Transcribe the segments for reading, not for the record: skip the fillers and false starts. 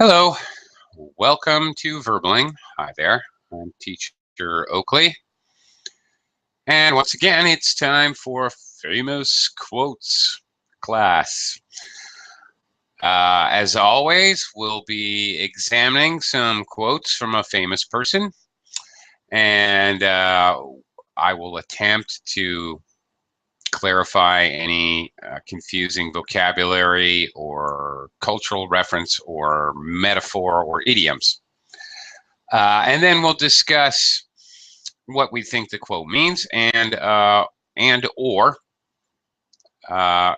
Hello, welcome to Verbling. Hi there, I'm teacher Oakley. And once again, it's time for famous quotes class. As always, we'll be examining some quotes from a famous person, and I will attempt to clarify any confusing vocabulary or cultural reference or metaphor or idioms. And then we'll discuss what we think the quote means and or the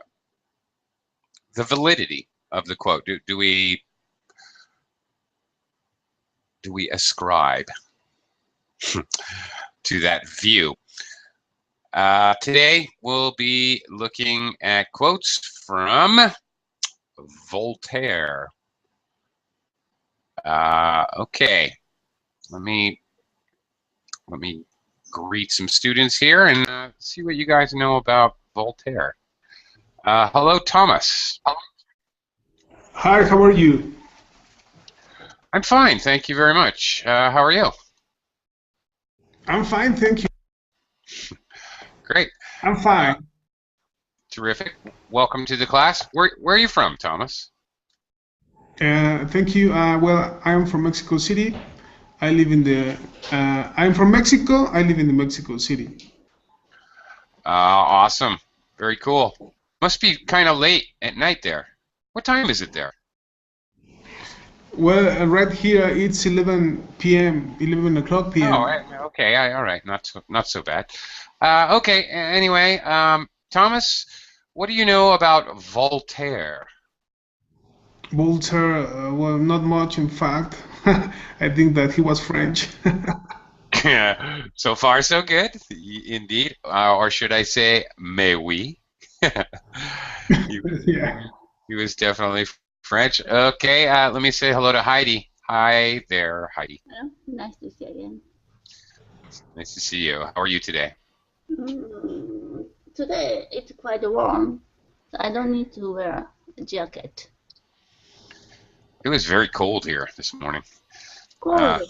validity of the quote. Do we ascribe to that view? Today we'll be looking at quotes from Voltaire. Okay, let me greet some students here and see what you guys know about Voltaire. Hello, Thomas. Hi, how are you? I'm fine, thank you very much. How are you? I'm fine, thank you. Great. I'm fine. Terrific. Welcome to the class. Where are you from, Thomas? Thank you. Well, I'm from Mexico City. I live in the. I'm from Mexico. I live in the Mexico City. Awesome. Very cool. Must be kind of late at night there. What time is it there? Well, right here it's 11 p.m. 11 o'clock p.m. Oh, okay. All right. Not so bad. Okay. Anyway, Thomas, what do you know about Voltaire? Voltaire, well, not much, in fact. I think that he was French. So far, so good. Indeed. Or should I say, mais oui. Yeah. He was definitely French. Okay, let me say hello to Heidi. Hi there, Heidi. Hello. Nice to see you again. Nice to see you. How are you today? Today it's quite warm, so I don't need to wear a jacket. It was very cold here this morning. Cold.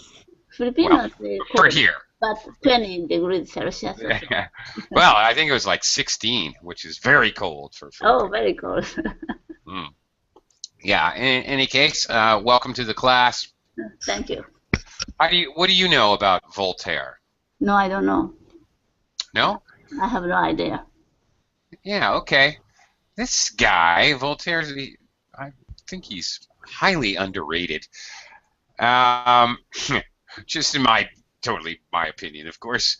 Filipinos For cold, here. but 20 degrees Celsius. Well, I think it was like 16, which is very cold for Oh, very cold. Yeah, in any case, welcome to the class. Thank you. What do you know about Voltaire? No, I don't know. No? I have no idea. Yeah, okay. This guy, Voltaire, I think he's highly underrated. Just in totally my opinion, of course.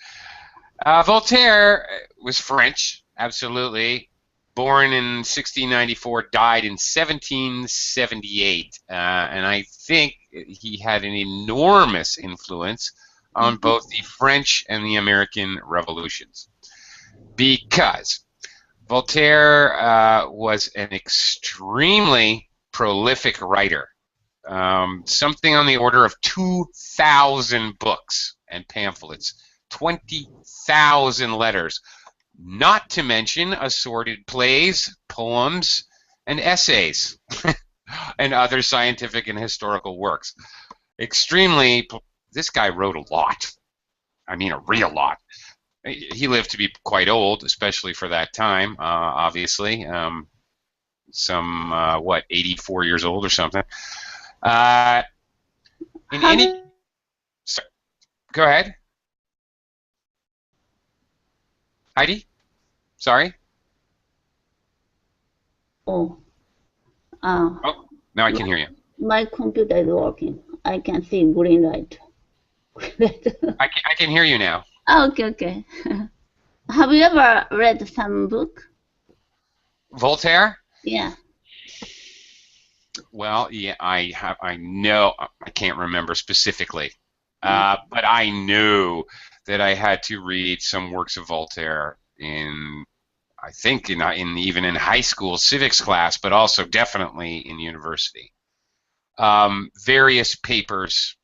Voltaire was French, absolutely. Born in 1694, died in 1778, and I think he had an enormous influence on both the French and the American revolutions, because Voltaire was an extremely prolific writer, something on the order of 2,000 books and pamphlets, 20,000 letters, not to mention assorted plays, poems, and essays, and other scientific and historical works. This guy wrote a lot. I mean, a real lot. He lived to be quite old, especially for that time, obviously. 84 years old or something. Go ahead. Heidi? Sorry? Oh, Oh, now I can hear you. my computer is working. I can see green light. I can hear you now. Oh, okay. Have you ever read some book? Voltaire? Yeah. Well, yeah, I have. I know. I can't remember specifically, but I knew that I had to read some works of Voltaire I think even in high school civics class, but also definitely in university. Various papers.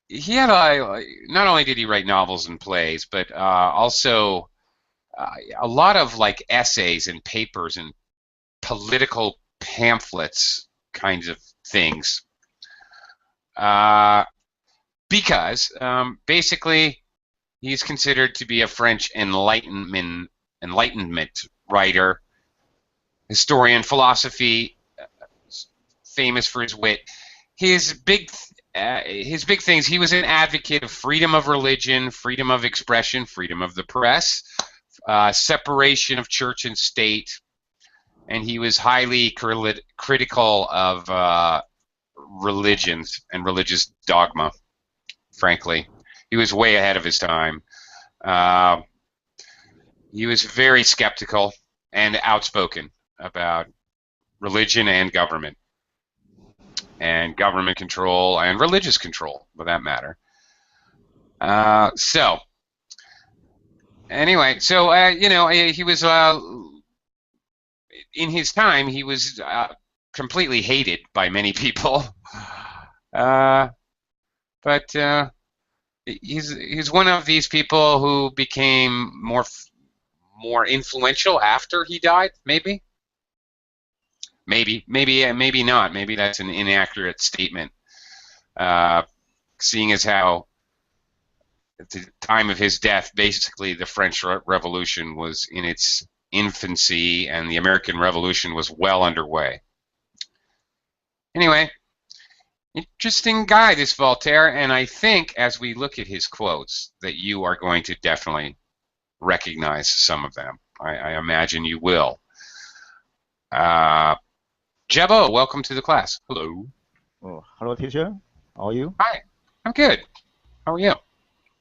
He had not only did he write novels and plays, but also a lot of like essays and papers and political pamphlets kinds of things. Because basically he's considered to be a French Enlightenment writer, historian, philosophy, famous for his wit. His big things, he was an advocate of freedom of religion, freedom of expression, freedom of the press, separation of church and state, and he was highly critical of religions and religious dogma, frankly. He was way ahead of his time. He was very skeptical and outspoken about religion and government control and religious control, for that matter. So, anyway, so, he was, in his time, he was completely hated by many people. But he's one of these people who became more influential after he died, maybe not. Maybe that's an inaccurate statement, seeing as how at the time of his death, basically the French Revolution was in its infancy and the American Revolution was well underway. Anyway, interesting guy, this Voltaire, and I think as we look at his quotes that you are going to definitely recognize some of them. I imagine you will. Jebo, welcome to the class. Hello. Oh, hello, teacher. How are you? Hi. I'm good. How are you?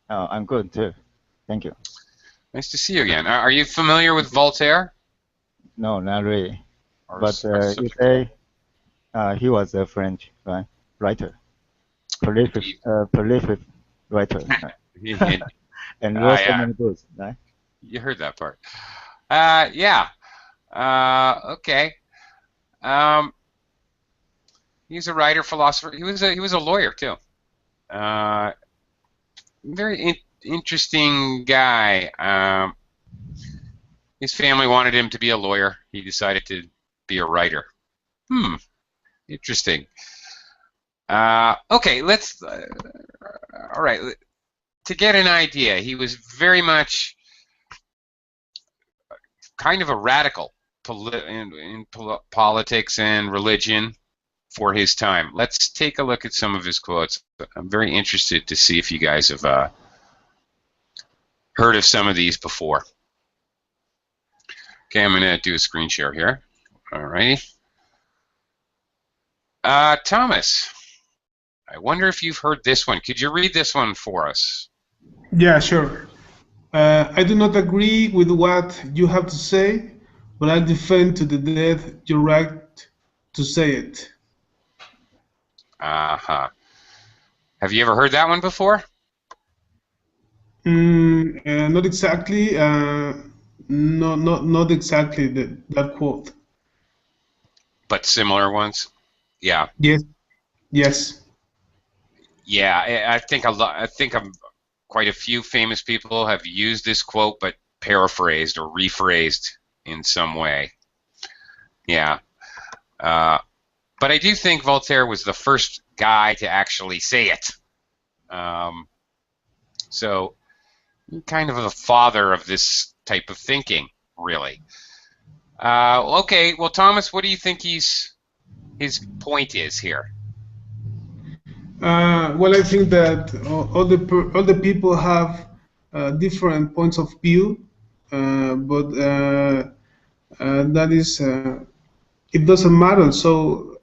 I'm good too. Thank you. Nice to see you again. Are you familiar with Voltaire? No, not really. Or But you say he was a French writer, prolific writer, and wrote so many books, right? You heard that part. Yeah. Okay. He's a writer, philosopher. He was a lawyer too. Very interesting guy. His family wanted him to be a lawyer. He decided to be a writer. Interesting. Okay, let's. All right. To get an idea, he was very much kind of a radical in politics and religion for his time. Let's take a look at some of his quotes. I'm very interested to see if you guys have heard of some of these before. Okay, I'm going to do a screen share here. All righty. Thomas, I wonder if you've heard this one. Could you read this one for us? Yeah, sure. I do not agree with what you have to say, but I defend to the death your right to say it. Uh-huh. Have you ever heard that one before? Not exactly. Not exactly that quote. But similar ones? Yeah. Yes. Yes. Yeah, I think quite a few famous people have used this quote, but paraphrased or rephrased in some way. Yeah. But I do think Voltaire was the first guy to actually say it. So, kind of the father of this type of thinking, really. Okay, well, Thomas, what do you think his point is here? Well, I think that all the people have different points of view, but that is it doesn't matter. So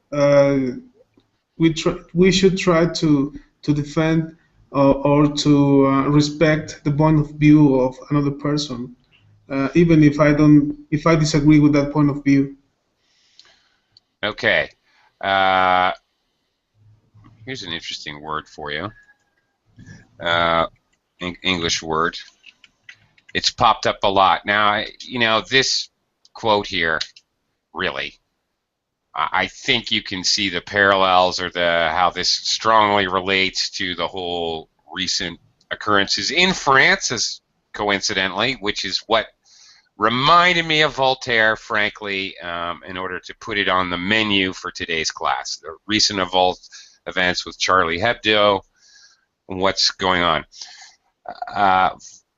we should try to defend or to respect the point of view of another person, even if I disagree with that point of view. Okay. Here's an interesting word for you. English word. It's popped up a lot. Now, this quote here, really, I think you can see the parallels or how this strongly relates to the whole recent occurrences in France, as coincidentally, which is what reminded me of Voltaire, frankly, in order to put it on the menu for today's class. The recent events with Charlie Hebdo, what's going on.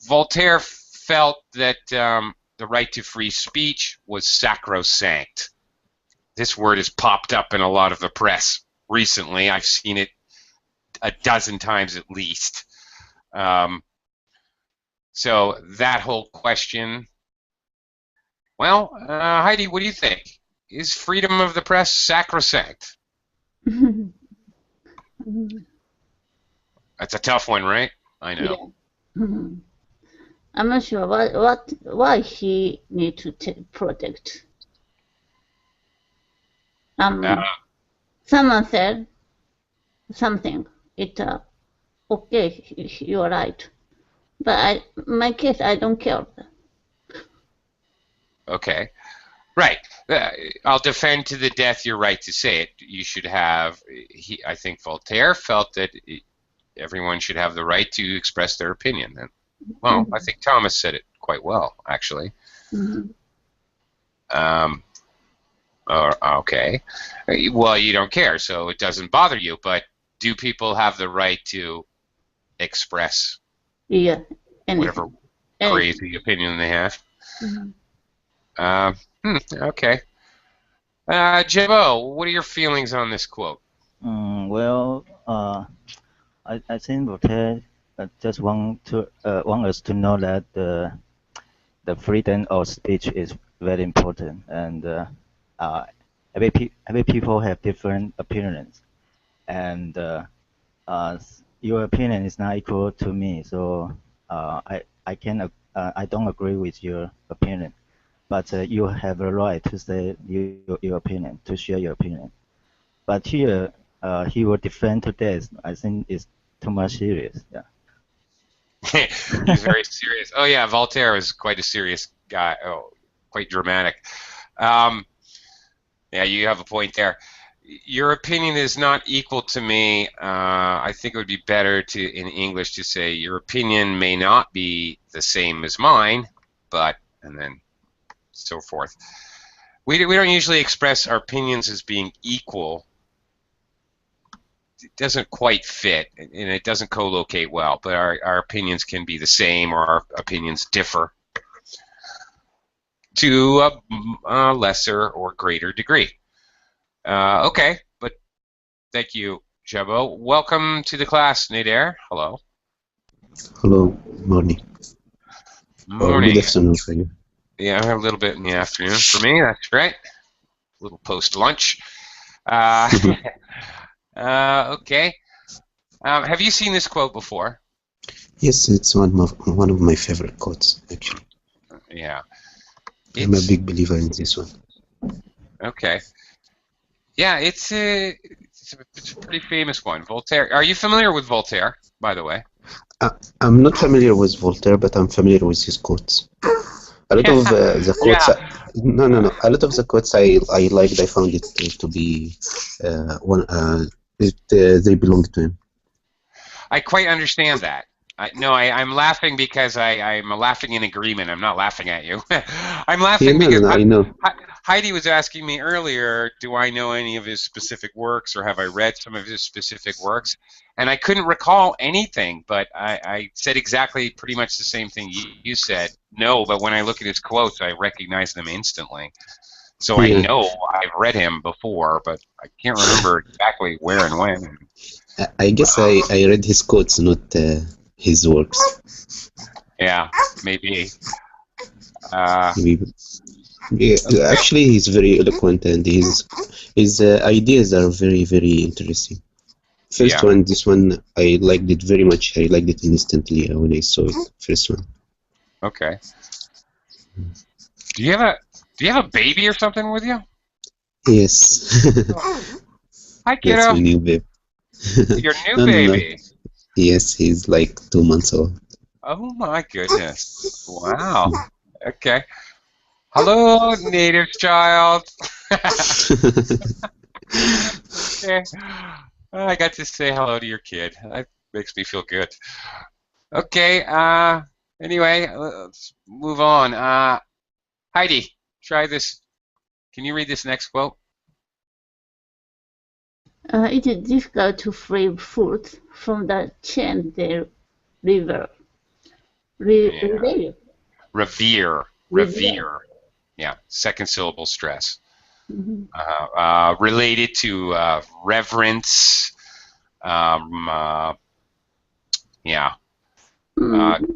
Voltaire felt that the right to free speech was sacrosanct. This word has popped up in a lot of the press recently. I've seen it a dozen times at least. So that whole question, well, Heidi, what do you think? Is freedom of the press sacrosanct? That's a tough one, right? I know. Yeah. I'm not sure why he need to protect. Someone said something. Okay, you're right. But my case, I don't care. Okay. Right. I'll defend to the death your right to say it. You should have, I think Voltaire felt that everyone should have the right to express their opinion. And, well, I think Thomas said it quite well, actually. Okay. Well, you don't care, so it doesn't bother you, but do people have the right to express whatever crazy opinion they have? Okay. Jebo, what are your feelings on this quote? Well, I think Voltaire just want us to know that the freedom of speech is very important, and every people have different opinions, and your opinion is not equal to me, so I don't agree with your opinion, but you have a right to say your opinion, to share your opinion. But here he will defend to death. I think it's too much serious. Yeah. He's very serious. Oh yeah, Voltaire was quite a serious guy. Oh, quite dramatic. Yeah, you have a point there. Your opinion is not equal to me. I think it would be better in English to say your opinion may not be the same as mine, but, and then so forth. We don't usually express our opinions as being equal. It doesn't quite fit, and it doesn't co-locate well, but our opinions can be the same, or our opinions differ to a lesser or greater degree. Okay, but thank you, Jabo. Welcome to the class, Nader. Hello. Hello, morning. Morning. Good afternoon for you. Yeah, I have a little bit in the afternoon for me, that's right. A little post-lunch. Okay. Have you seen this quote before? Yes, it's one of my favorite quotes, actually. Yeah. I'm a big believer in this one. Okay. Yeah, it's a pretty famous one. Voltaire. Are you familiar with Voltaire, by the way? I'm not familiar with Voltaire, but I'm familiar with his quotes. A lot of the quotes. Yeah. No. A lot of the quotes I liked. I found it to be they belong to him. I quite understand that. I'm laughing because I'm laughing in agreement. I'm not laughing at you. I'm laughing because I know. Heidi was asking me earlier, do I know any of his specific works, or have I read some of his specific works? And I couldn't recall anything, but I said exactly pretty much the same thing you said. No, but when I look at his quotes, I recognize them instantly. So I know I've read him before, but I can't remember exactly where and when. I guess I read his quotes, not his works. Yeah, maybe. Maybe. Yeah, actually, he's very eloquent, and his ideas are very, very interesting. First one, this one, I liked it very much. I liked it instantly when I saw it. First one. Okay. Do you have a baby or something with you? Yes. Hi, kiddo. That's my new baby. Your new baby. No. Yes, he's like 2 months old. Oh my goodness! Wow. Okay. Hello, native child. Okay. I got to say hello to your kid. That makes me feel good. Okay. Anyway, let's move on. Heidi, try this. Can you read this next quote? It is difficult to free food from the chain they revere. Revere. Yeah, second syllable stress. Mhm. Related to reverence. Yeah.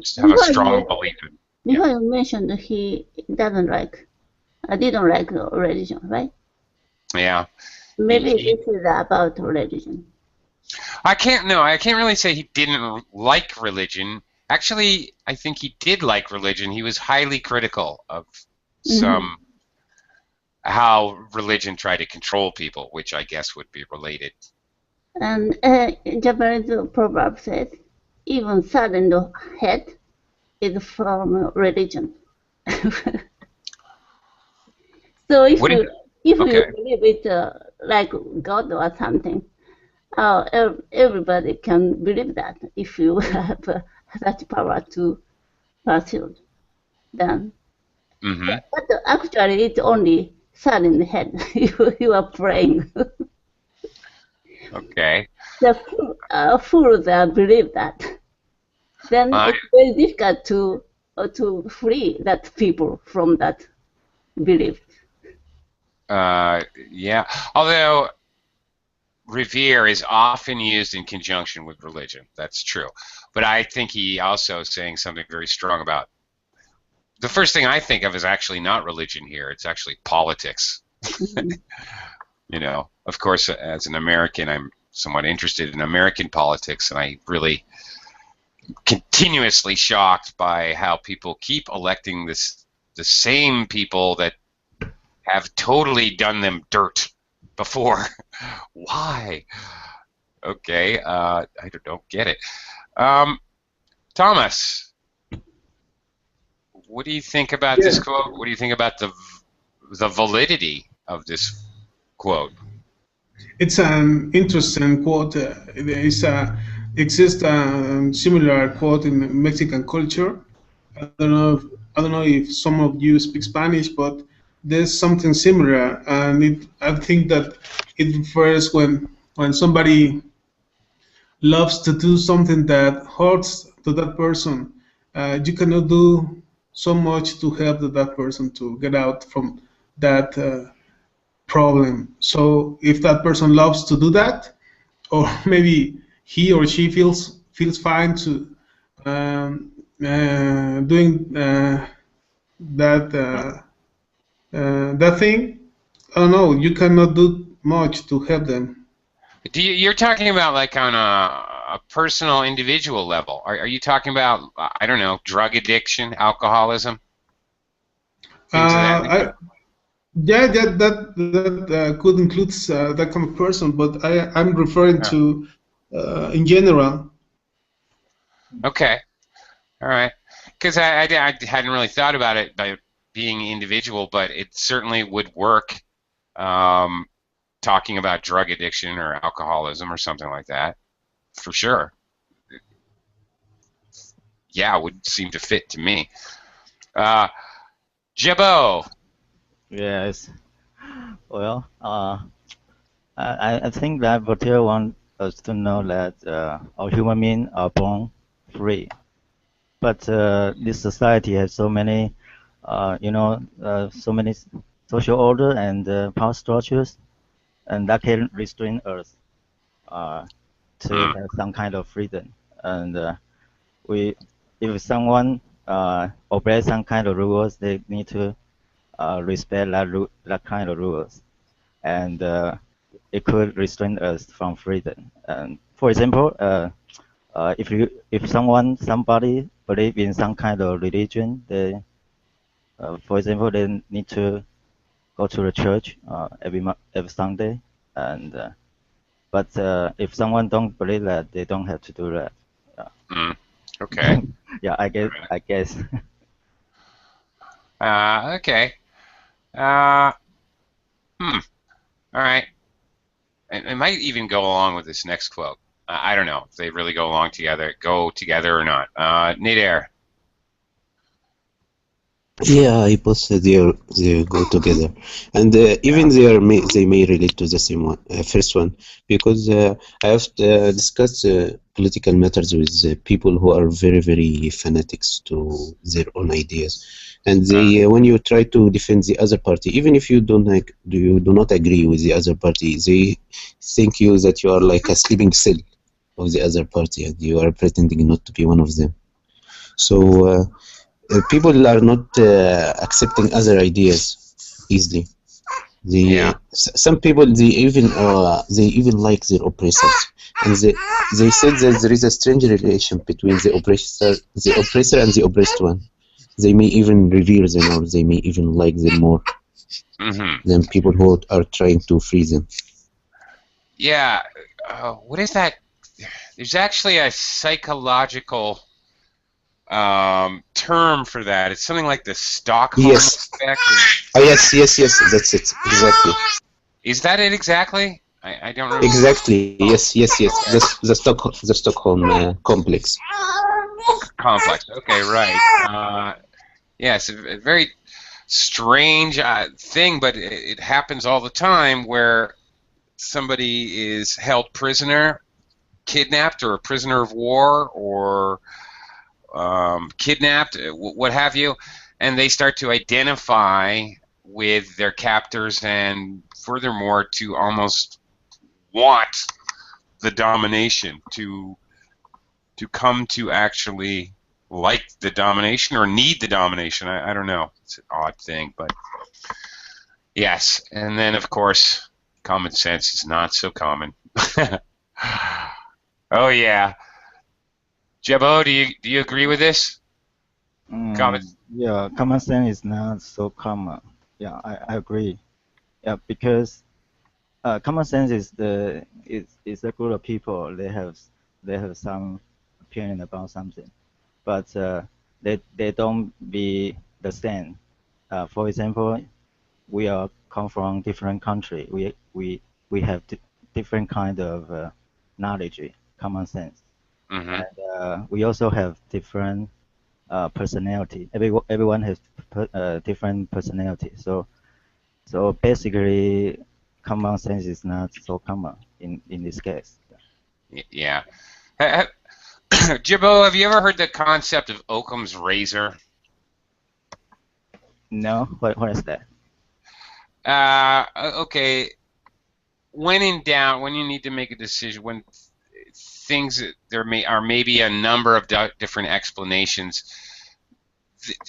Just have a strong belief in. Before you mentioned he didn't like religion, right? Yeah. Maybe this is about religion. I can't really say he didn't like religion. Actually, I think he did like religion. He was highly critical of how religion tried to control people, which I guess would be related. And Japanese proverb says, even saddened head is from religion. So if you believe it like God or something, everybody can believe that if you have that power to pursue them. But actually, it's only saddened head you are praying. Okay. The fools believe that. Then it's very difficult to free that people from that belief. Yeah. Although revere is often used in conjunction with religion. That's true. But I think he also is saying something very strong about. The first thing I think of is actually not religion here. It's actually politics. You know, of course, as an American, I'm somewhat interested in American politics, and I really continuously shocked by how people keep electing the same people that have totally done them dirt before. Why? Okay, I don't get it. Thomas, what do you think about this quote? What do you think about the validity of this quote? It's an interesting quote. Exists a similar quote in Mexican culture. I don't know if some of you speak Spanish, but there's something similar, and I think that it refers when somebody loves to do something that hurts to that person. You cannot do so much to help that person to get out from that problem. So if that person loves to do that, or maybe he or she feels fine to doing that thing, I don't know. You cannot do much to help them. You're talking about like on a personal, individual level. Are you talking about, I don't know, drug addiction, alcoholism? That could include that kind of person, but I'm referring to in general. Okay, all right. Because I hadn't really thought about it by being individual, but it certainly would work. Talking about drug addiction or alcoholism or something like that, for sure. Yeah, it would seem to fit to me. Jebo. Yes. Well, I think that Voltaire wants us to know that all human beings are born free, but this society has so many, so many social order and power structures, and that can restrain us to have some kind of freedom. And if someone obeys some kind of rules, they need to respect that kind of rules, and it could restrain us from freedom. And for example, if somebody believe in some kind of religion, they, for example, they need to go to the church every Sunday, and but if someone don't believe that, they don't have to do that. Okay. Yeah, I guess. Okay. All right. And it might even go along with this next quote. I don't know if they really go together or not. Nader. Yeah, I both they go together, and even they may relate to the same one, first one, because I have discussed political matters with people who are very fanatics to their own ideas, and they when you try to defend the other party, even if you do not agree with the other party, they think you that you are like a sleeping cell of the other party, and you are pretending not to be one of them. So. People are not accepting other ideas easily. Some people they even like their oppressors, and they said that there is a strange relation between the oppressor and the oppressed one. They may even revere them, or they may even like them more than people who are trying to free them. Yeah, what is that? There's actually a psychological term for that. It's something like the Stockholm effect. Yes, that's it, exactly. Is that it exactly? I don't remember. Exactly, yes. The Stockholm complex. Okay, right. Yes, a very strange thing, but it happens all the time where somebody is held prisoner, kidnapped, or a prisoner of war, or kidnapped, what have you, and they start to identify with their captors, and furthermore to almost want the domination, to come to actually like the domination or need the domination. I don't know. It's an odd thing, but yes. And then of course common sense is not so common. Oh yeah. Jebo, do you agree with this? Yeah, common sense is not so common. Yeah, I agree. Yeah, because common sense is a group of people. They have some opinion about something, but they don't be the same. For example, we are come from different country. We have different kind of knowledge, common sense, and we also have different personality. Everyone has different personality. So basically, common sense is not so common in this case. Yeah. Jibbo, have you ever heard the concept of Occam's razor? No, what is that? Okay. When in doubt, when you need to make a decision, when things there are maybe a number of different explanations,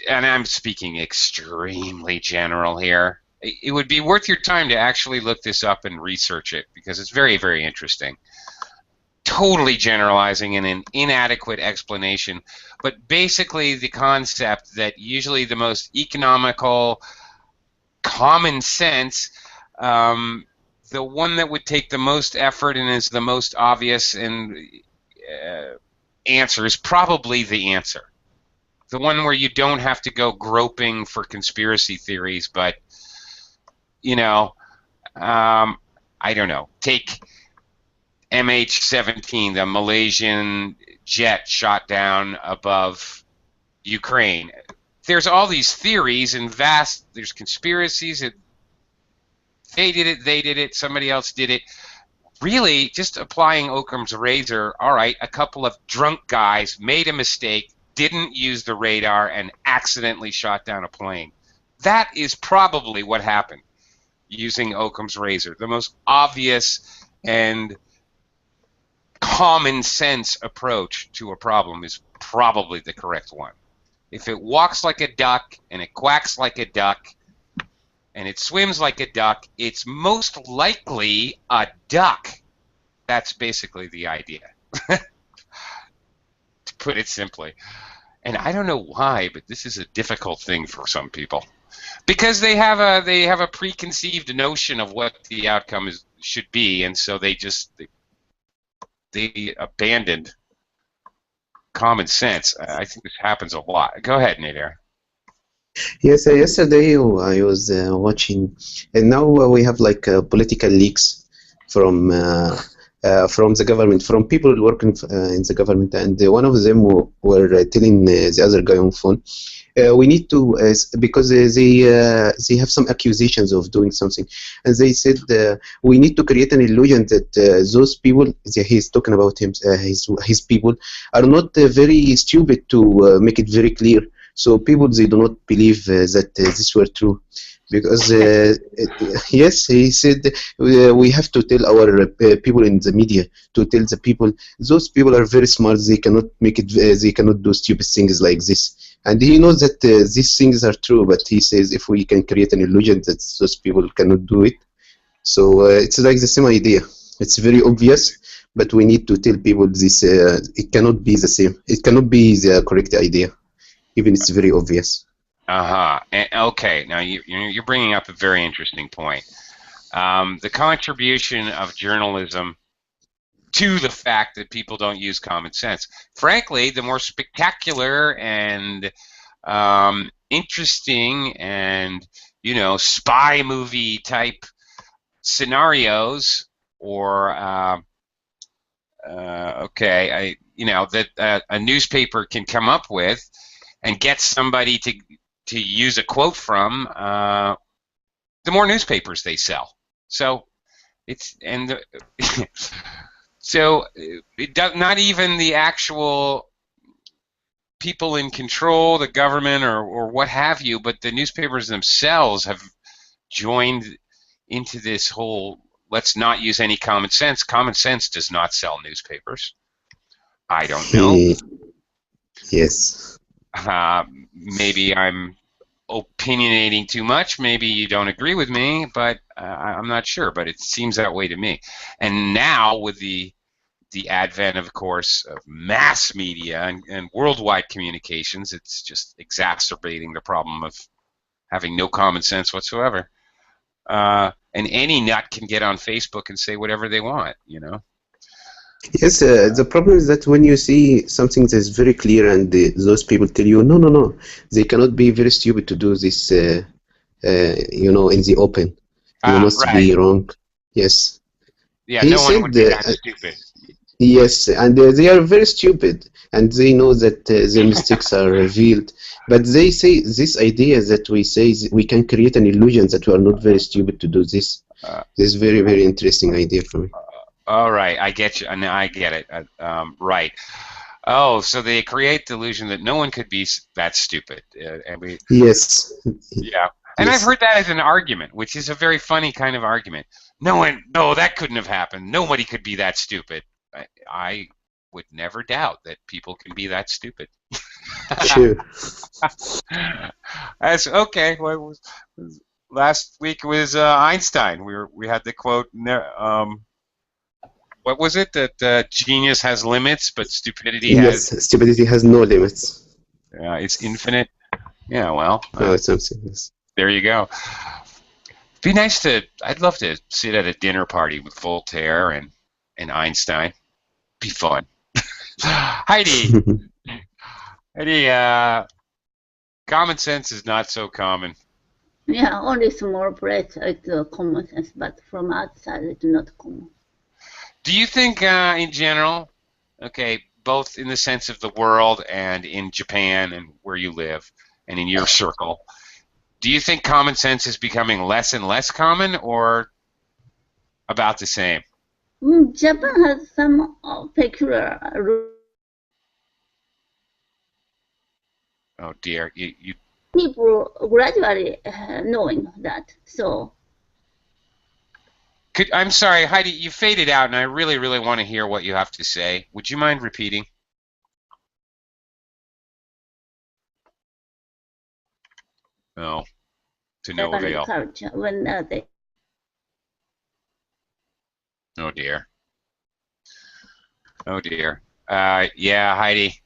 and I'm speaking extremely general here. It would be worth your time to actually look this up and research it, because it's very interesting. Totally generalizing in an inadequate explanation, but basically the concept that usually the most economical, common sense, the one that would take the most effort and is the most obvious and answer is probably the answer. The one where you don't have to go groping for conspiracy theories, but, you know, I don't know. Take MH17, the Malaysian jet shot down above Ukraine. There's all these theories and there's conspiracies. They did it, somebody else did it. Really, just applying Occam's razor, all right, a couple of drunk guys made a mistake, didn't use the radar, and accidentally shot down a plane. That is probably what happened using Occam's razor. The most obvious and common sense approach to a problem is probably the correct one. If it walks like a duck and it quacks like a duck and it swims like a duck, it's most likely a duck. That's basically the idea, to put it simply. And I don't know why, but this is a difficult thing for some people, because they have a preconceived notion of what the outcome should be, and so they abandoned common sense. I think this happens a lot. Go ahead, Nader. Yes, yesterday I was watching, and now we have like political leaks from from the government, from people working in the government, and one of them were telling the other guy on phone, we need to, because they have some accusations of doing something, and they said we need to create an illusion that those people, he's talking about him, his people, are not very stupid to make it very clear. So people, they do not believe that this were true. Because yes, he said we have to tell our people in the media to tell the people, those people are very smart. They cannot make it. They cannot do stupid things like this. And he knows that these things are true. But he says if we can create an illusion that those people cannot do it, so it's like the same idea. It's very obvious, but we need to tell people this. It cannot be the same. It cannot be the correct idea, even it's very obvious. Okay, now you're bringing up a very interesting point. The contribution of journalism to the fact that people don't use common sense. Frankly, the more spectacular and interesting and, you know, spy movie type scenarios, or that a newspaper can come up with and get somebody to use a quote from, the more newspapers they sell. So it's so it does, not even the actual people in control, the government or what have you, but the newspapers themselves have joined into this whole let's not use any common sense. Common sense does not sell newspapers. I don't know. Yes. Maybe I'm opinionating too much. Maybe you don't agree with me, but I'm not sure. But it seems that way to me. And now with the advent, of course, of mass media and worldwide communications, it's just exacerbating the problem of having no common sense whatsoever. And any nut can get on Facebook and say whatever they want, you know. Yes, the problem is that when you see something that's very clear and those people tell you, no, they cannot be very stupid to do this, you know, in the open. You must be wrong. Yes. Yeah, he no one would be that stupid. Yes, and they are very stupid, and they know that their mistakes are revealed. But they say this idea that we say we can create an illusion that we are not very stupid to do this. This is very, very interesting idea for me. All right, I get you. I get it. Right. Oh, so they create the illusion that no one could be that stupid, and we. Yes. Yeah, and yes. I've heard that as an argument, which is a very funny kind of argument. No, that couldn't have happened. Nobody could be that stupid. I would never doubt that people can be that stupid. Sure. That's okay. Well, last week was Einstein. We had the quote. What was it? That genius has limits, but stupidity has... Yes, stupidity has no limits. Yeah, it's infinite. Yeah, well... it's something. Yes. There you go. It'd be nice to... I'd love to sit at a dinner party with Voltaire and Einstein. Be fun. Heidi, common sense is not so common. Yeah, only small place it's common sense, but from outside it's not common. Do you think, in general, okay, both in the sense of the world and in Japan and where you live and in your circle, do you think common sense is becoming less and less common or about the same? Japan has some peculiar rules. Oh dear, you people gradually knowing that, so. I'm sorry, Heidi, you faded out, and I really, really want to hear what you have to say. Would you mind repeating? No, to no avail. Culture, when they... Oh dear. Oh dear. Yeah, Heidi,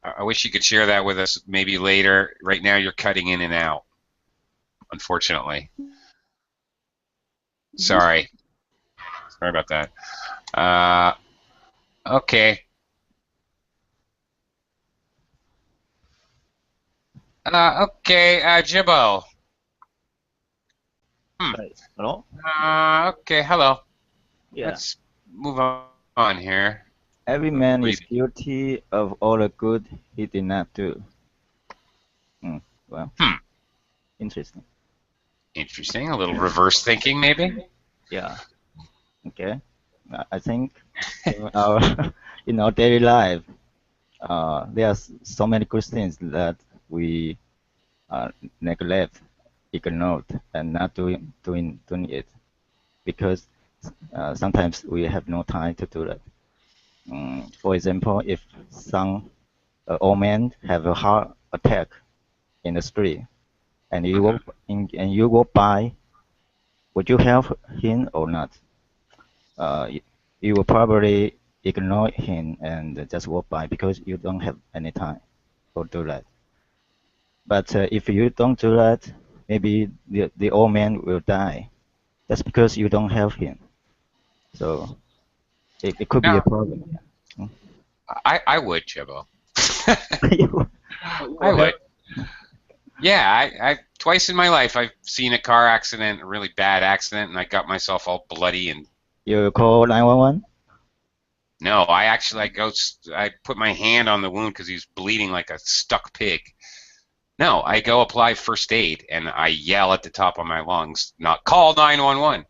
I wish you could share that with us maybe later. Right now, you're cutting in and out, unfortunately. Sorry. Sorry about that. Okay. Okay, Jibbo. Hello? Okay, hello. Yeah. move on here. Every man is guilty of all the good he did not do. Well, interesting. Interesting. A little reverse thinking, maybe? Yeah. Okay. I think in our daily life, there are so many good things that we neglect, ignored, and not doing it because sometimes we have no time to do that. For example, if some old man have a heart attack in the street, and you walk by, would you help him or not? You will probably ignore him and just walk by because you don't have any time to do that. But if you don't do that, maybe the old man will die. That's because you don't help him. So it could be a problem. I would, Chibo. I would. Yeah, I twice in my life I've seen a car accident, a really bad accident, and I got myself all bloody and. You call 911? No, I put my hand on the wound because he was bleeding like a stuck pig. No, I go apply first aid and I yell at the top of my lungs, not call 911.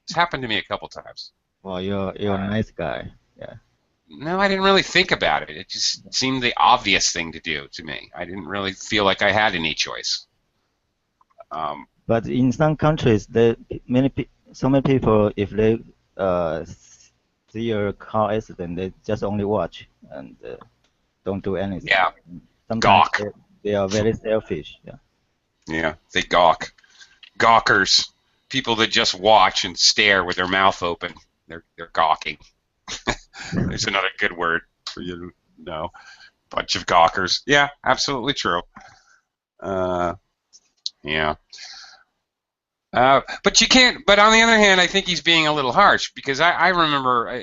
It's happened to me a couple times. Well, you're a nice guy. Yeah. No, I didn't really think about it. It just seemed the obvious thing to do to me. I didn't really feel like I had any choice. But in some countries, so many people, if they see a car accident, they just only watch and don't do anything. Yeah. Sometimes gawk. They are very selfish. Yeah. Yeah, they gawk. Gawkers. People that just watch and stare with their mouth open. They're gawking. There's another good word for you to know. Bunch of gawkers. Yeah, absolutely true. Yeah. But you can't. But on the other hand, I think he's being a little harsh because I remember,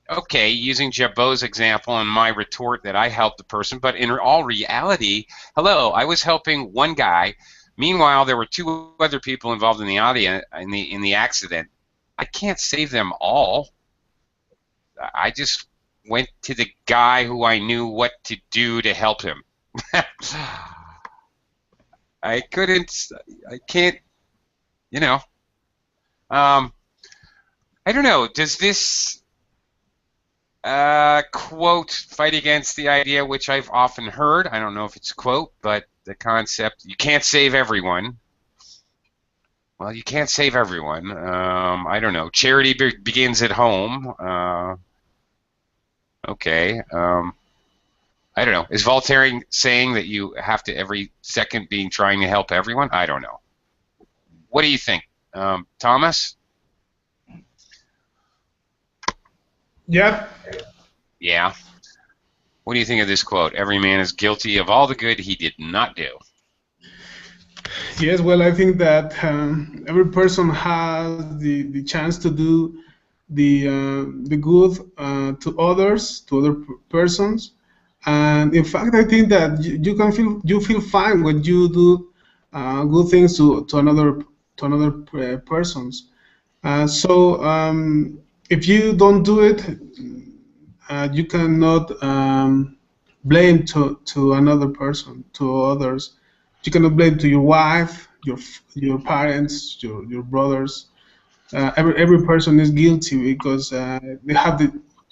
okay, using Jabot's example and my retort that I helped the person, but in all reality, hello, I was helping one guy. Meanwhile, there were two other people involved in the audience in the accident. I can't save them all. I just went to the guy who I knew what to do to help him. I can't. You know, I don't know. Does this quote fight against the idea which I've often heard? I don't know if it's a quote, but the concept, you can't save everyone. Well, you can't save everyone. I don't know. Charity begins at home. Okay. I don't know. Is Voltaire saying that you have to every second being trying to help everyone? I don't know. What do you think, Thomas? Yeah. Yeah. What do you think of this quote? Every man is guilty of all the good he did not do. Yes, well, I think that every person has the chance to do the good to others, to other persons, and in fact, I think that you feel fine when you do good things to another persons. So if you don't do it, you cannot blame to another person, to others. You cannot blame to your wife, your parents, your brothers. Every person is guilty because they have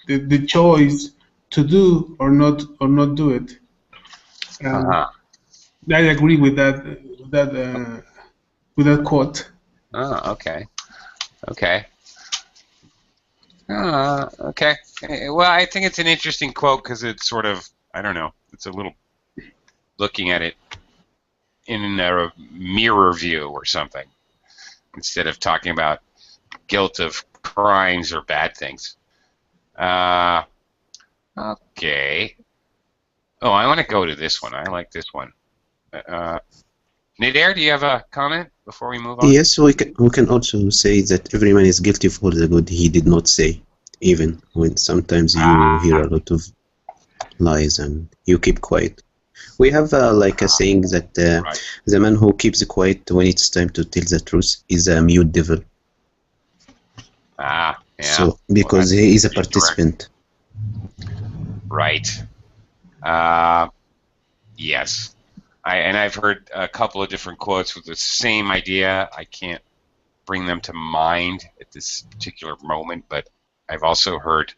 the choice to do or not do it. I agree with that quote. Oh, okay. Okay. Okay. Well, I think it's an interesting quote because it's sort of, I don't know, it's a little looking at it in a mirror view or something instead of talking about guilt of crimes or bad things. Okay. Oh, I want to go to this one. I like this one. Nader, do you have a comment before we move on? Yes, we can also say that every man is guilty for the good he did not say, even when sometimes you hear a lot of lies and you keep quiet. We have like a saying that the man who keeps quiet when it's time to tell the truth is a mute devil. Yeah. So because he is a participant. Right. Yes. I've heard a couple of different quotes with the same idea. I can't bring them to mind at this particular moment, but I've also heard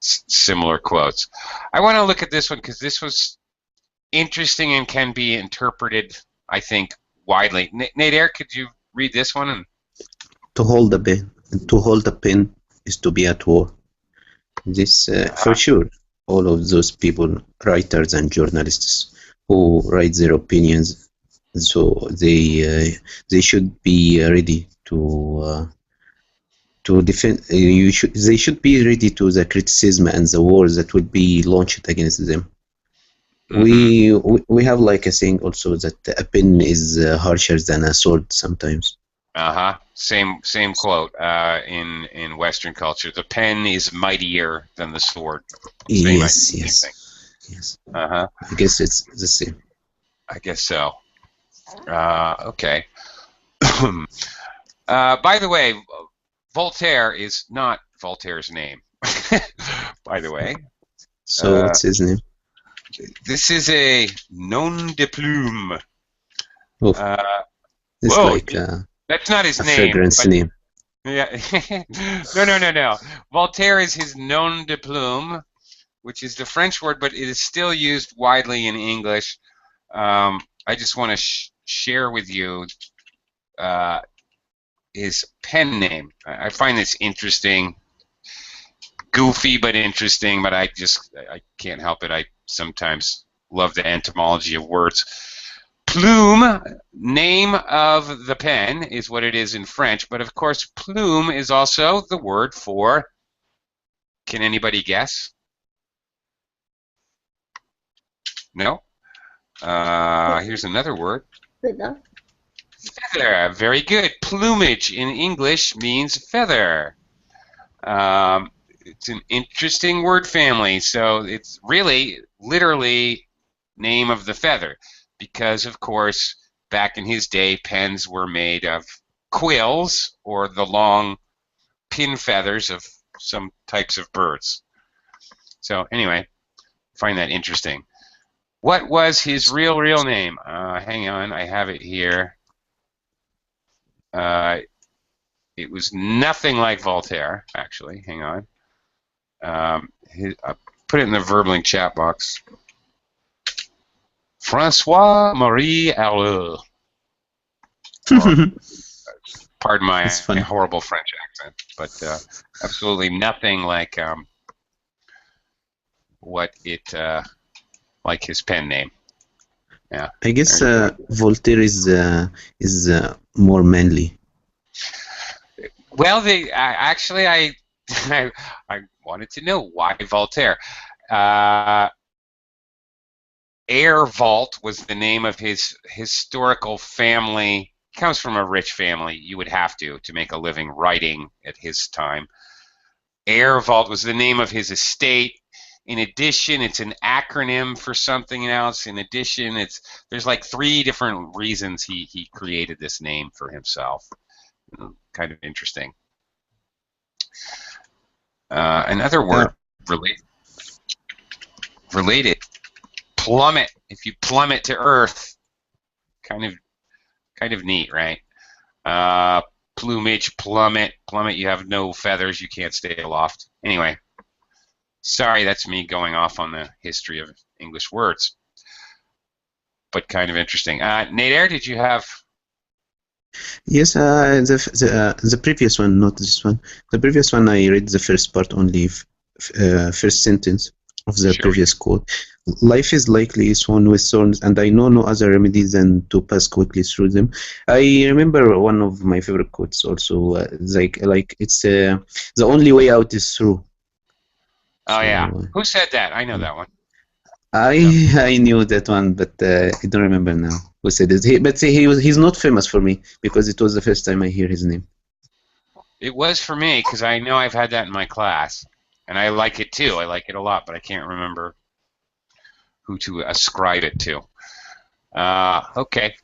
similar quotes. I want to look at this one because this was interesting and can be interpreted, I think, widely. Nader, could you read this one? To hold a pen is to be at war. This, for sure, all of those people, writers and journalists who write their opinions, so they should be ready to defend. They should be ready to the criticism and the wars that would be launched against them. We have like a saying also that a pen is harsher than a sword sometimes. Same quote in Western culture. The pen is mightier than the sword. Yes. I guess it's the same. I guess so. Okay. By the way, Voltaire is not Voltaire's name. By the way. So what's his name? This is a nom de plume. It's like that's not his name. Fragrance name. Yeah. No. Voltaire is his nom de plume, which is the French word, but it is still used widely in English. I just want to share with you his pen name. I find this interesting, goofy but interesting, but I can't help it. I sometimes love the etymology of words. Plume, name of the pen, is what it is in French, but of course plume is also the word for, can anybody guess? No? Here's another word. Feather. Feather, very good. Plumage in English means feather. It's an interesting word family, so it's really, literally, name of the feather. Because, of course, back in his day, pens were made of quills, or the long pin feathers of some types of birds. So, anyway, find that interesting. What was his real name? Hang on, I have it here. It was nothing like Voltaire, actually. Hang on. I'll put it in the Verbling chat box. François-Marie Alleux. Pardon my horrible French accent, but absolutely nothing like like his pen name. Yeah. I guess Voltaire is more manly. Well, actually I wanted to know why Voltaire. Vault was the name of his historical family. He comes from a rich family. You would have to make a living writing at his time. Vault was the name of his estate. In addition, it's an acronym for something else. In addition, there's like 3 different reasons he created this name for himself. Kind of interesting. Another word related. Plummet. If you plummet to Earth, kind of neat, right? Plumage, plummet. You have no feathers. You can't stay aloft. Anyway, sorry, that's me going off on the history of English words, but kind of interesting. Nader, did you have? Yes, the previous one, not this one. The previous one, I read the first part only, first sentence of the previous quote. Life is likely sown with thorns, and I know no other remedy than to pass quickly through them. I remember one of my favorite quotes also, like it's the only way out is through. Oh, so, yeah. Who said that? I know that one. I knew that one, but I don't remember now who said it. He's not famous for me because it was the first time I hear his name. It was for me because I know I've had that in my class, and I like it too. I like it a lot, but I can't remember who to ascribe it to. Okay.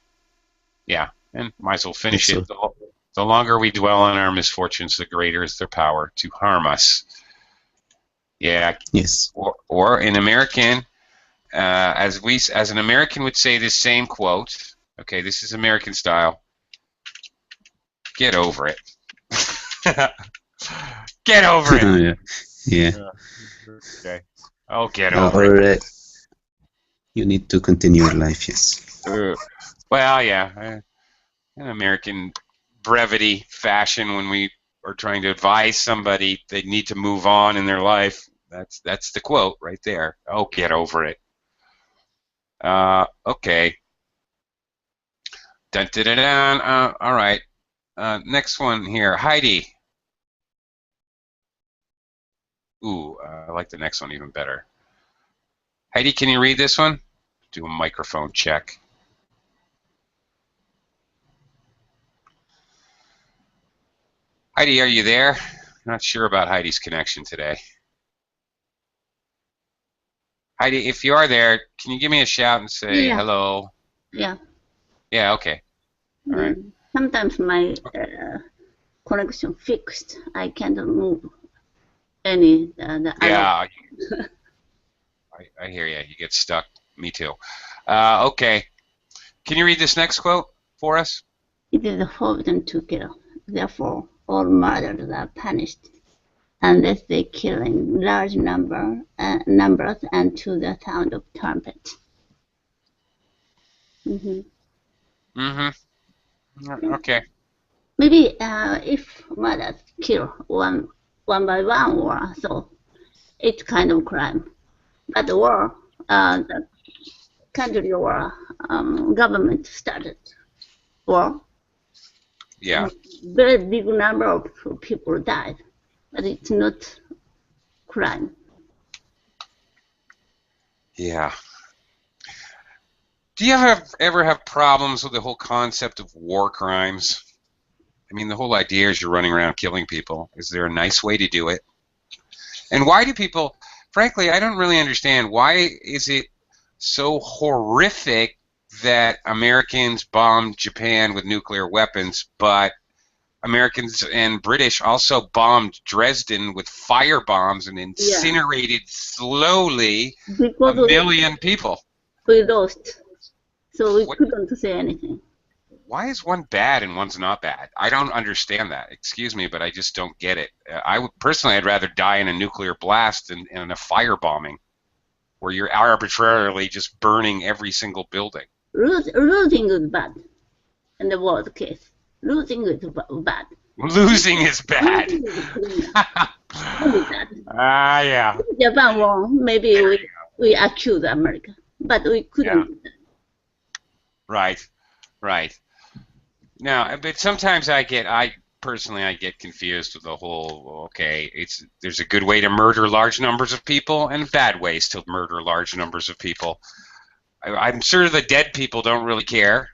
Yeah, and might as well finish it. The longer we dwell on our misfortunes, the greater is their power to harm us. Yeah. Yes. Or in American, as an American would say this same quote. Okay, this is American style. Get over it. Get over it. Yeah. Okay. Oh, get over it. You need to continue your life. Yes. Well, yeah. In American brevity fashion, when we are trying to advise somebody they need to move on in their life, that's the quote right there. Oh, get over it. Okay. Dun, dun, dun, dun. All right. Next one here, Heidi. Ooh, I like the next one even better. Heidi, can you read this one? Do a microphone check. Heidi, are you there? Not sure about Heidi's connection today. Heidi, if you are there, can you give me a shout and say hello? Yeah. Yeah, okay. All right. Sometimes my connection fixed. I can't move any. Yeah. I hear you. You get stuck. Me too. Okay. Can you read this next quote for us? It is forbidden to kill. Therefore, all murders are punished unless they kill in large numbers and to the sound of trumpet. Okay. Maybe if murders kill one by one or so, it's kind of crime. But the war, the country war, government started war. Yeah. Very big number of people died, but it's not crime. Yeah. Do you ever have problems with the whole concept of war crimes? I mean, the whole idea is you're running around killing people. Is there a nice way to do it? And why do people, frankly, I don't really understand, why is it so horrific that Americans bombed Japan with nuclear weapons, but Americans and British also bombed Dresden with fire bombs and incinerated slowly a million people? We lost, so we couldn't say anything. Why is one bad and one's not bad? I don't understand that. Excuse me, but I just don't get it. Personally, I'd rather die in a nuclear blast than in a firebombing, where you're arbitrarily just burning every single building. Losing is bad, in the worst case. Losing is bad. Losing is bad. Yeah. If Japan won, maybe we accuse America, but we couldn't. Yeah. Right. Now, but sometimes I personally get confused with the whole, okay, there's a good way to murder large numbers of people and bad ways to murder large numbers of people. I'm sure the dead people don't really care.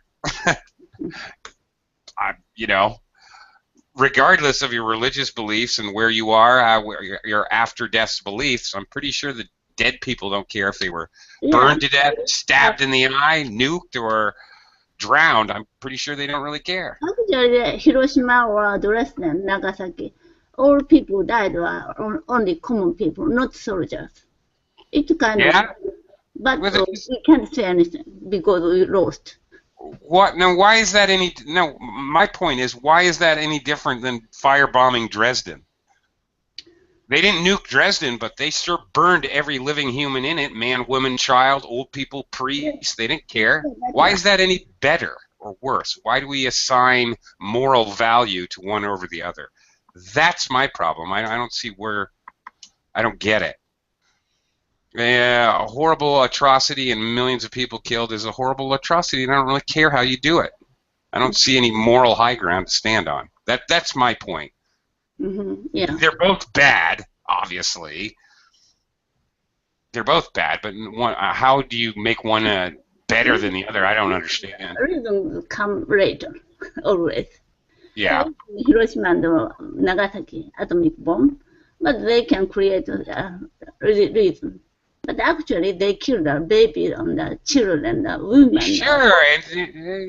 Regardless of your religious beliefs and where you are, your after-death beliefs, I'm pretty sure the dead people don't care if they were burned to death, stabbed in the eye, nuked, or drowned. I'm pretty sure they don't really care. Actually, Hiroshima or Dresden, Nagasaki, all people died were only common people, not soldiers. It's kind of, but we can't say anything because we lost. What? Now, why is that any? No, my point is, why is that any different than firebombing Dresden? They didn't nuke Dresden, but they sure burned every living human in it, man, woman, child, old people, priests. They didn't care. Why is that any better or worse? Why do we assign moral value to one over the other? That's my problem. I don't see where, I don't get it. Yeah, a horrible atrocity and millions of people killed is a horrible atrocity, and I don't really care how you do it. I don't see any moral high ground to stand on. That's my point. Yeah. They're both bad, obviously. They're both bad, but how do you make one better than the other? I don't understand. Reasons come later, always. Yeah. Hiroshima and Nagasaki atomic bomb, but they can create a reason. But actually, they killed the baby and the children, the women. Sure,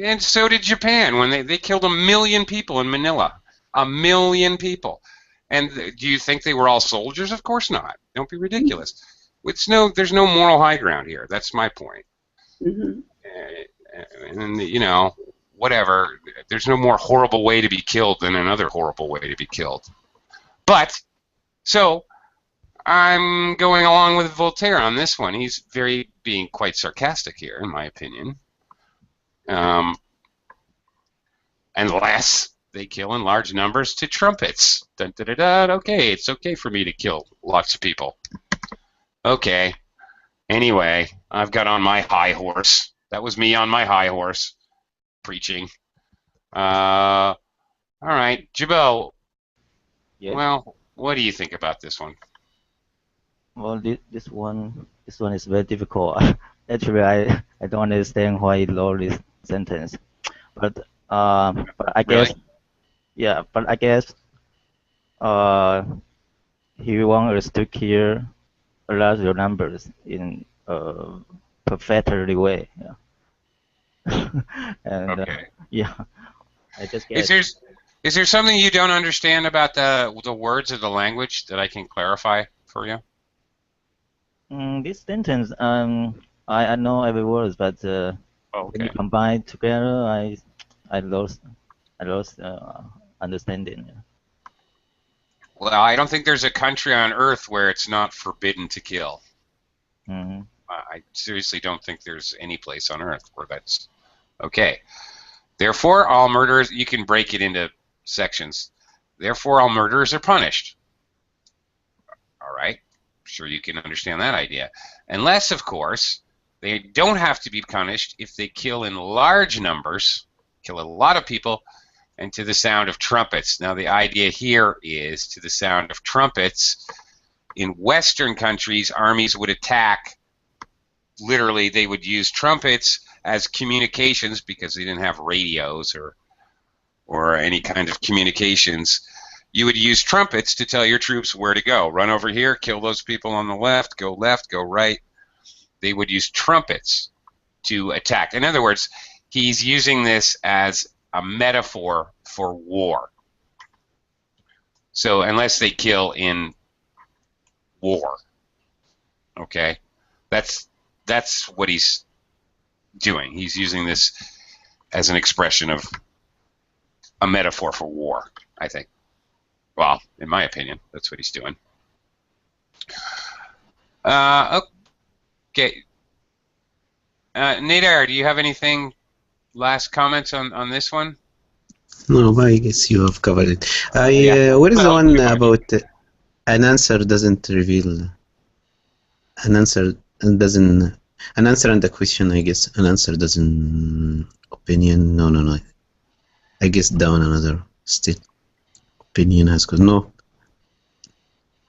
and so did Japan when they killed 1 million people in Manila. 1 million people. And do you think they were all soldiers? Of course not. Don't be ridiculous. There's no moral high ground here. That's my point. Mm-hmm. And you know, whatever. There's no more horrible way to be killed than another horrible way to be killed. But so I'm going along with Voltaire on this one. He's being quite sarcastic here, in my opinion. Unless they kill in large numbers to trumpets. Dun, dun, dun, dun. Okay, it's okay for me to kill lots of people. Okay. Anyway, I've got on my high horse. That was me on my high horse preaching. All right, Jabel. Yes. Well, what do you think about this one? Well, this one is very difficult. Actually, I don't understand why he wrote this sentence, but I guess, Really? yeah, but I guess he wants us to kill a lot of numbers in a perfectly way. Yeah. And Okay. yeah, I just guess. Is there something you don't understand about the words of the language that I can clarify for you? This sentence, I know every word, but when Okay. you combine together, I lost understanding. Well, I don't think there's a country on Earth where it's not forbidden to kill. Mm-hmm. I seriously don't think there's any place on Earth where that's okay. Therefore, all murderers, you can break it into sections. Therefore, all murderers are punished. All right? Sure, you can understand that idea. Unless, of course, they don't have to be punished if they kill in large numbers, kill a lot of people, and to the sound of trumpets. Now, the idea here is to the sound of trumpets. In Western countries, armies would attack. Literally, they would use trumpets as communications because they didn't have radios or any kind of communications. You would use trumpets to tell your troops where to go. Run over here, kill those people on the left, go right. They would use trumpets to attack. In other words, he's using this as a metaphor for war. So unless they kill in war, okay, that's what he's doing. He's using this as an expression of a metaphor for war, I think. Well, in my opinion, that's what he's doing. Okay. Nadar, do you have anything, last comments on this one? No, I guess you have covered it. Yeah. What is the one about an answer doesn't reveal an answer and doesn't an answer and a question? I guess an answer doesn't opinion. No. I guess down another still. Opinion has got no.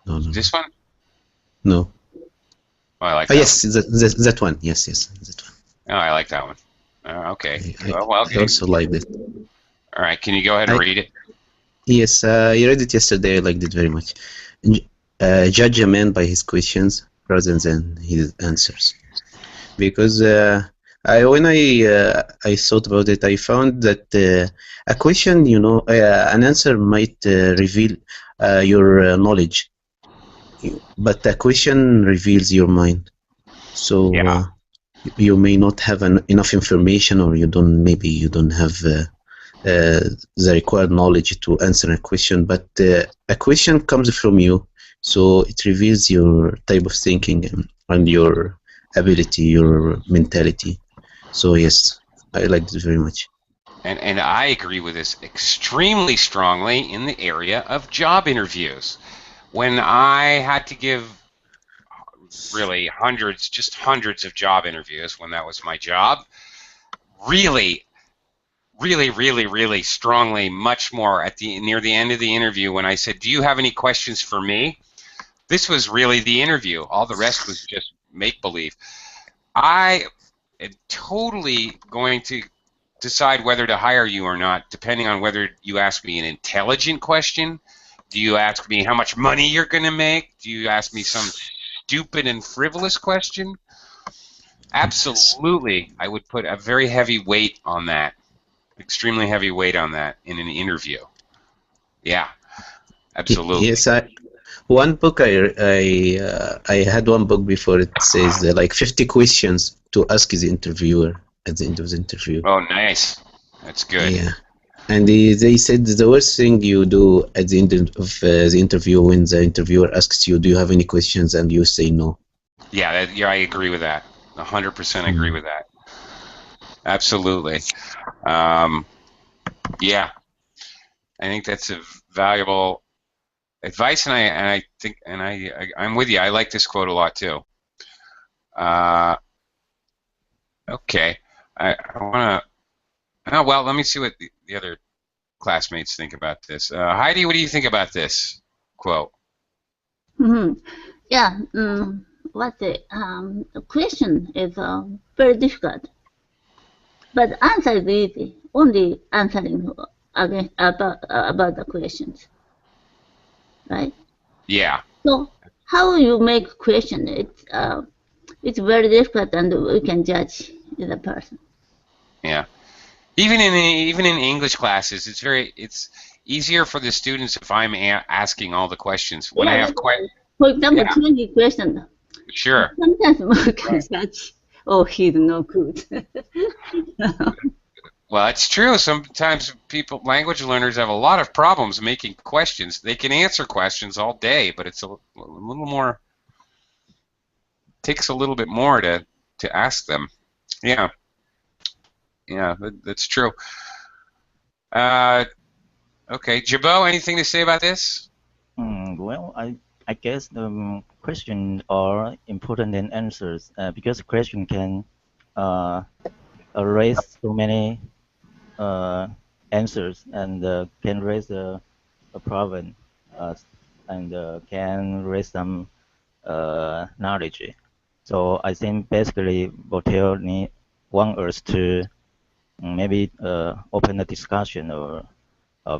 This one? No. Oh, I like that. That yes, one. That one. Yes, that one. Oh, I like that one. Okay. I Okay. also liked it. All right. Can you go ahead and read it? Yes, I read it yesterday. I liked it very much. Judge a man by his questions rather than his answers, because when I thought about it, I found that a question, an answer might reveal your knowledge, but a question reveals your mind. So you may not have enough information, or maybe you don't have the required knowledge to answer a question. But a question comes from you, so it reveals your type of thinking and your ability, your mentality. So yes, I liked it very much. And I agree with this extremely strongly in the area of job interviews. When I had to give really hundreds of job interviews when that was my job, really strongly, much more near the end of the interview when I said, "Do you have any questions for me?" This was really the interview. All the rest was just make-believe. I am totally going to decide whether to hire you or not, depending on whether you ask me an intelligent question. Do you ask me how much money you're going to make? Do you ask me some stupid and frivolous question, absolutely, I would put a very heavy weight on that, extremely heavy weight on that in an interview. Yeah, absolutely. Yes, one book I had one book before. It says like 50 questions to ask the interviewer at the end of the interview. Oh, nice. That's good. Yeah, and they said the worst thing you do at the end of the interview when the interviewer asks you, "Do you have any questions?" and you say no. Yeah, yeah, I agree with that. 100% agree with that. Absolutely. Yeah, I think that's a valuable advice, and I'm with you. I like this quote a lot too. Okay, I want to. Oh, well, let me see what the other classmates think about this. Heidi, what do you think about this quote? Yeah. What the question is very difficult, but answer is easy. Only answering again about the questions, right? Yeah. So how you make question? It's very difficult, and we can judge the person. Yeah. Even in English classes, it's easier for the students if I'm asking all the questions. When I have questions. For example, 20 questions. Sure. Sometimes we can judge. Oh, he's no good. Well, it's true. Sometimes language learners have a lot of problems making questions. They can answer questions all day, but it's a little more. Takes a little bit more to ask them. Yeah. Yeah, that's true. Okay, Jabot, anything to say about this? Well, I guess the questions are important than answers because the question can raise so many answers and can raise a problem and can raise some knowledge. So I think basically Voltaire want us to maybe open a discussion or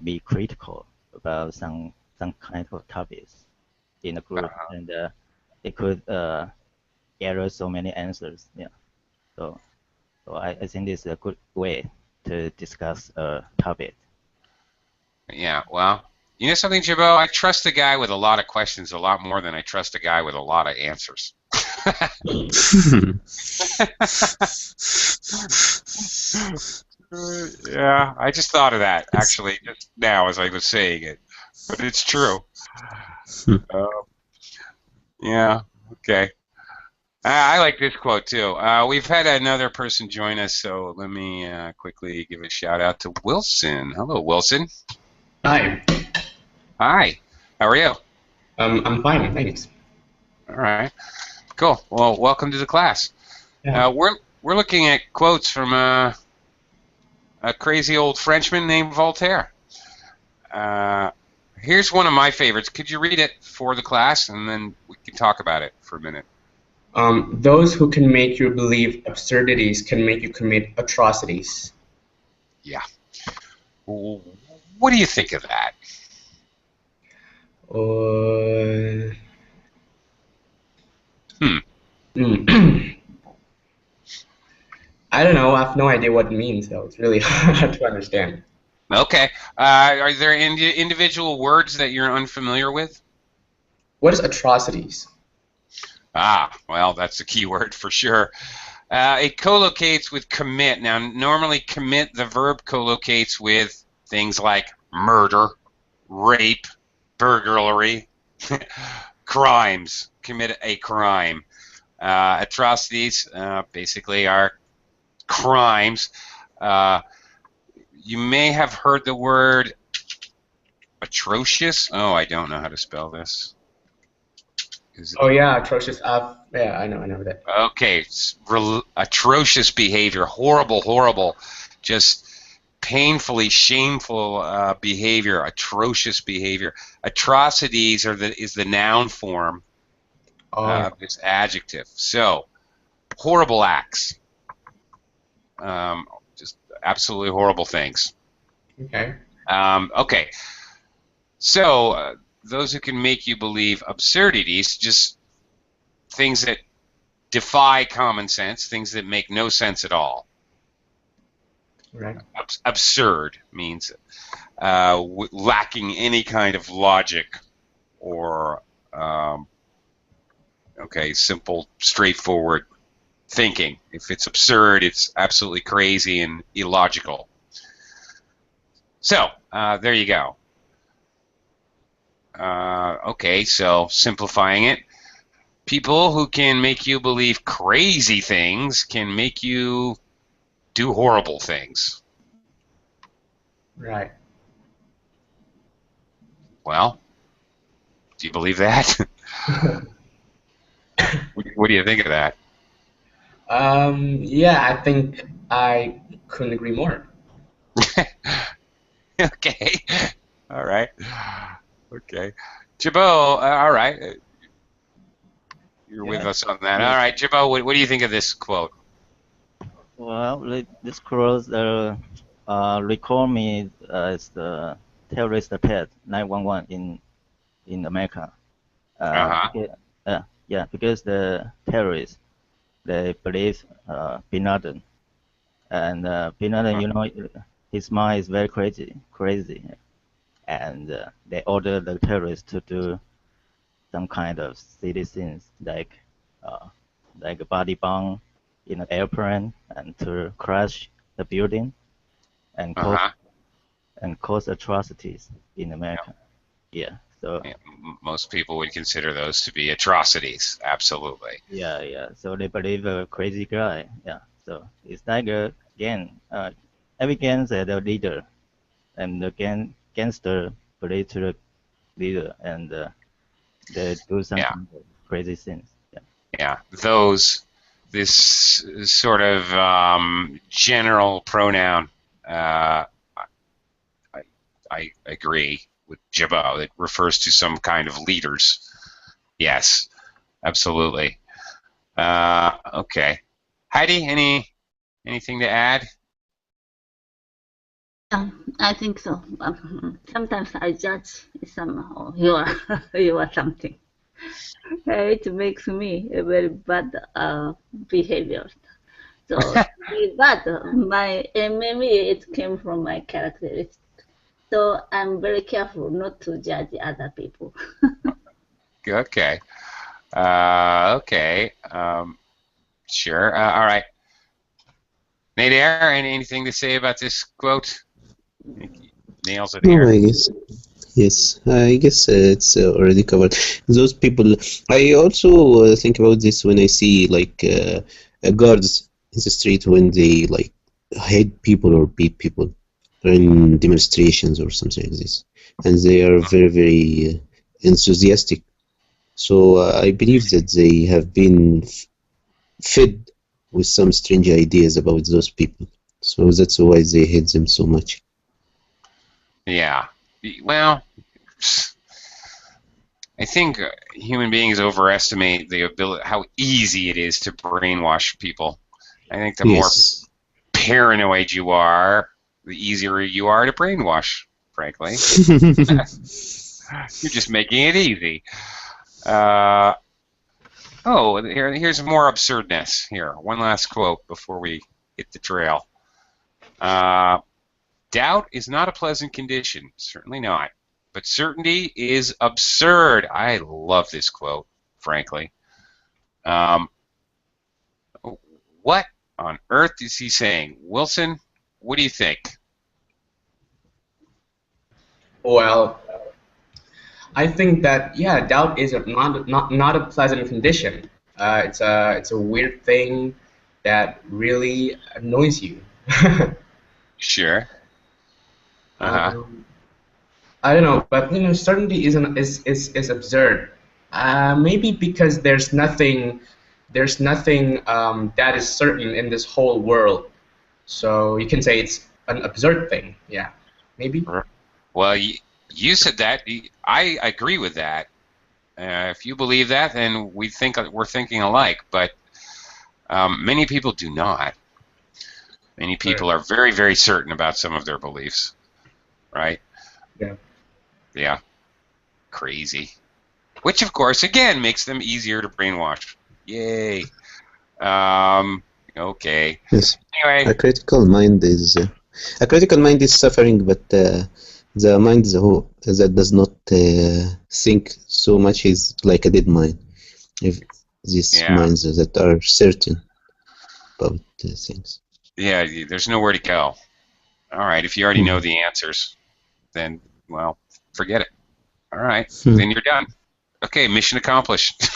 be critical about some kind of topics in a group, and it could gather so many answers. Yeah. So I think this is a good way to discuss a topic. Yeah. Well, you know something, Jabot? I trust a guy with a lot of questions a lot more than I trust a guy with a lot of answers. Yeah, I just thought of that actually just now as I was saying it, but it's true. Yeah. Okay. I like this quote too. We've had another person join us, so let me quickly give a shout out to Wilson. Hello, Wilson. Hi. Hi. How are you? I'm fine, thanks. All right. Cool. Well, welcome to the class. Yeah. We're looking at quotes from a crazy old Frenchman named Voltaire. Here's one of my favorites. Could you read it for the class, and then we can talk about it for a minute? Those who can make you believe absurdities can make you commit atrocities. Yeah. What do you think of that? I don't know. I have no idea what it means, so it's really hard to understand. Okay. Are there individual words that you're unfamiliar with? What is atrocities? Ah, well, that's a key word for sure. It collocates with commit. Now, normally commit, the verb collocates with things like murder, rape, burglary, crimes, commit a crime. Atrocities basically are crimes. You may have heard the word atrocious. Oh, I don't know how to spell this. Oh yeah, atrocious. Yeah, I know that. Okay, atrocious behavior, horrible, just painfully shameful behavior, atrocious behavior. Atrocities is the noun form of this adjective. So, horrible acts, just absolutely horrible things. Okay. Okay, so those who can make you believe absurdities, just things that defy common sense, things that make no sense at all. Right. Absurd means lacking any kind of logic or simple, straightforward thinking. If it's absurd, it's absolutely crazy and illogical. So there you go. Okay, so simplifying it, people who can make you believe crazy things can make you do horrible things. Right. Well, do you believe that? What do you think of that? Yeah, I think I couldn't agree more. Okay. All right. Okay. Jabot, all right. You're with us on that. All right, Jabot, what do you think of this quote? Well, this quote recall me as the terrorist attack 911 in America. Because the terrorists, they believe Bin Laden, and Bin Laden, his mind is very crazy, and they order the terrorists to do some kind of silly things like a body bomb in an airplane and to crash the building and cause atrocities in America. Yeah. So most people would consider those to be atrocities. Absolutely. Yeah. So they believe a crazy guy. Yeah. So it's like a gang. Every gang has a leader, and the gangster believe to the leader, and they do some kind of crazy things. Yeah. This sort of general pronoun. I agree with Jabot. It refers to some kind of leaders. Yes, absolutely. Okay, Heidi, anything to add? I think so. Sometimes I judge somehow you are something. It makes me a very bad behavior. So bad. Maybe it came from my characteristics. So I'm very careful not to judge other people. Okay. Okay. Sure. All right. Nader, anything to say about this quote? Nails it here. No, I guess. Yes, I guess it's already covered. Those people. I also think about this when I see like guards in the street when they like hate people or beat people in demonstrations or something like this, and they are very, very enthusiastic. So I believe that they have been fed with some strange ideas about those people. So that's why they hate them so much. Yeah. Well, I think human beings overestimate the ability, how easy it is to brainwash people. I think the more paranoid you are, the easier you are to brainwash, frankly. You're just making it easy. Here's more absurdness. Here, one last quote before we hit the trail. Doubt is not a pleasant condition, certainly not. But certainty is absurd. I love this quote, frankly. What on earth is he saying? Wilson, what do you think? Well, I think that doubt is not a pleasant condition. It's a weird thing that really annoys you. Sure. I don't know, but certainty is absurd. Maybe because there's nothing that is certain in this whole world. So you can say it's an absurd thing. Yeah, maybe. Well, you said that. I agree with that. If you believe that, then we're thinking alike. But many people do not. Many people are very, very certain about some of their beliefs, right? Yeah. Yeah. Crazy. Which, of course, again, makes them easier to brainwash. Yay. Okay. Yes. Anyway. A critical mind is suffering, but the mind that does not think so much is like a dead mind. If these minds that are certain about things. Yeah, there's nowhere to go. All right, if you already know the answers, then, well, forget it. All right, then you're done. Okay, mission accomplished.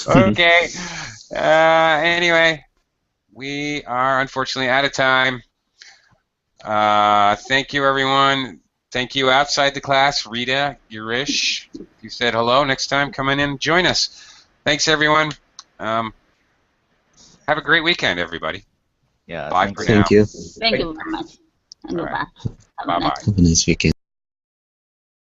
Okay. Anyway, we are unfortunately out of time. Thank you, everyone. Thank you outside the class, Rita, Yurish. You said hello. Next time, come in and join us. Thanks, everyone. Have a great weekend, everybody. Yeah. Bye for now. Thank you. Thank you very much. And goodbye. Bye-bye. Have a nice weekend.